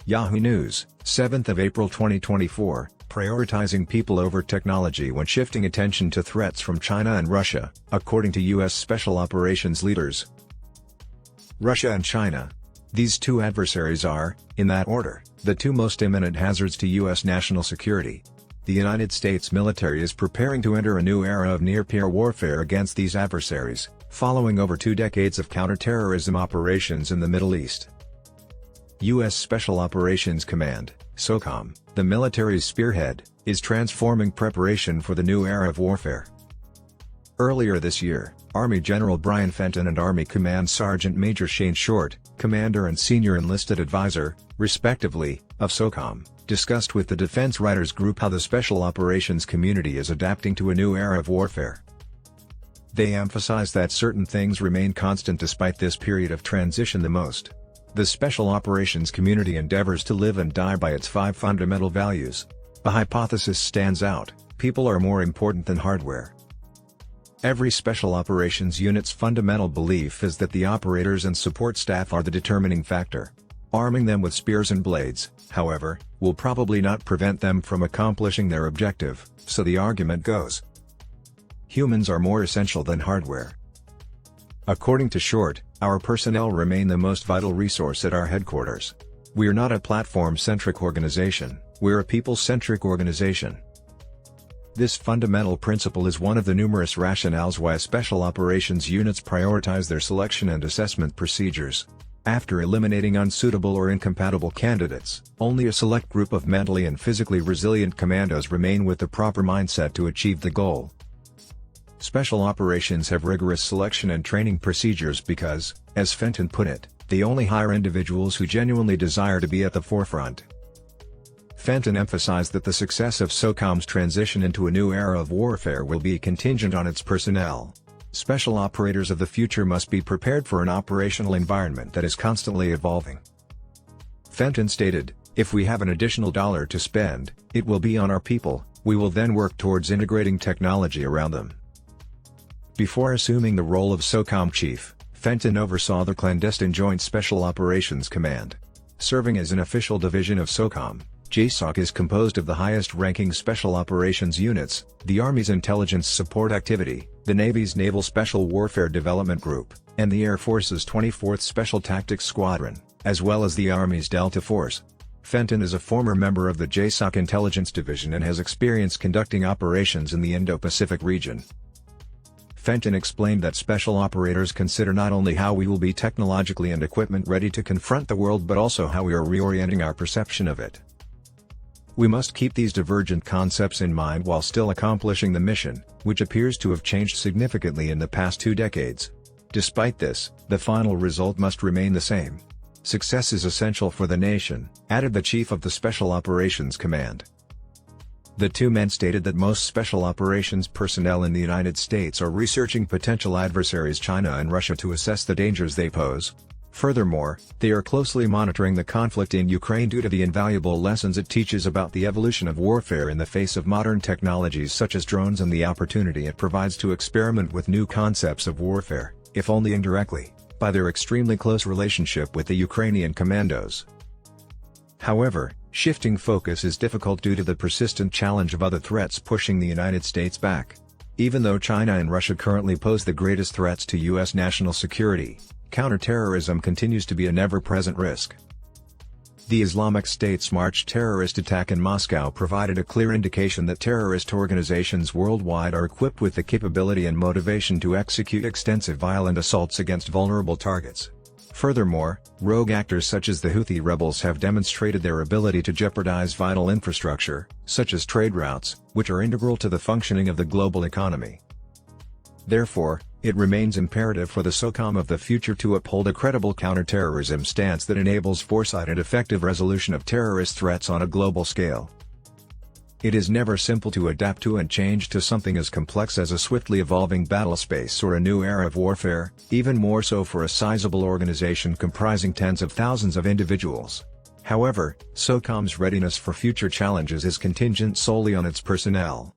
Yahoo News, 7th of April 2024, prioritizing people over technology when shifting attention to threats from China and Russia, according to U.S. Special Operations leaders. Russia and China. These two adversaries are, in that order, the two most imminent hazards to U.S. national security. The United States military is preparing to enter a new era of near-peer warfare against these adversaries, following over 2 decades of counterterrorism operations in the Middle East. U.S. Special Operations Command, SOCOM, the military's spearhead, is transforming preparation for the new era of warfare. Earlier this year, Army General Bryan Fenton and Army Command Sergeant Major Shane Shorte, Commander and Senior Enlisted Advisor, respectively, of SOCOM, discussed with the Defense Writers Group how the Special Operations community is adapting to a new era of warfare. They emphasized that certain things remain constant despite this period of transition. The most. The Special Operations community endeavors to live and die by its 5 fundamental values. A hypothesis stands out: people are more important than hardware. Every Special Operations unit's fundamental belief is that the operators and support staff are the determining factor. Arming them with spears and blades, however, will probably not prevent them from accomplishing their objective, so the argument goes. Humans are more essential than hardware. According to Shorte, our personnel remain the most vital resource at our headquarters. We're not a platform-centric organization, we're a people-centric organization. This fundamental principle is one of the numerous rationales why Special Operations units prioritize their selection and assessment procedures. After eliminating unsuitable or incompatible candidates, only a select group of mentally and physically resilient commandos remain with the proper mindset to achieve the goal. Special Operations have rigorous selection and training procedures because, as Fenton put it, they only hire individuals who genuinely desire to be at the forefront. Fenton emphasized that the success of SOCOM's transition into a new era of warfare will be contingent on its personnel. Special operators of the future must be prepared for an operational environment that is constantly evolving. Fenton stated, "If we have an additional dollar to spend, it will be on our people, we will then work towards integrating technology around them." Before assuming the role of SOCOM chief, Fenton oversaw the clandestine Joint Special Operations Command. Serving as an official division of SOCOM, JSOC is composed of the highest-ranking Special Operations units, the Army's Intelligence Support Activity, the Navy's Naval Special Warfare Development Group, and the Air Force's 24th Special Tactics Squadron, as well as the Army's Delta Force. Fenton is a former member of the JSOC Intelligence Division and has experience conducting operations in the Indo-Pacific region. Fenton explained that special operators consider not only how we will be technologically and equipment ready to confront the world but also how we are reorienting our perception of it. We must keep these divergent concepts in mind while still accomplishing the mission, which appears to have changed significantly in the past 2 decades. Despite this, the final result must remain the same. Success is essential for the nation, added the Chief of the Special Operations Command. The two men stated that most Special Operations personnel in the United States are researching potential adversaries China and Russia to assess the dangers they pose. Furthermore, they are closely monitoring the conflict in Ukraine due to the invaluable lessons it teaches about the evolution of warfare in the face of modern technologies such as drones and the opportunity it provides to experiment with new concepts of warfare, if only indirectly, by their extremely close relationship with the Ukrainian commandos. However, shifting focus is difficult due to the persistent challenge of other threats pushing the United States back. Even though China and Russia currently pose the greatest threats to U.S. national security, counterterrorism continues to be an ever-present risk. The Islamic State's March terrorist attack in Moscow provided a clear indication that terrorist organizations worldwide are equipped with the capability and motivation to execute extensive violent assaults against vulnerable targets. Furthermore, rogue actors such as the Houthi rebels have demonstrated their ability to jeopardize vital infrastructure, such as trade routes, which are integral to the functioning of the global economy. Therefore, it remains imperative for the SOCOM of the future to uphold a credible counterterrorism stance that enables foresight and effective resolution of terrorist threats on a global scale. It is never simple to adapt to and change to something as complex as a swiftly evolving battlespace or a new era of warfare, even more so for a sizable organization comprising tens of thousands of individuals. However, SOCOM's readiness for future challenges is contingent solely on its personnel.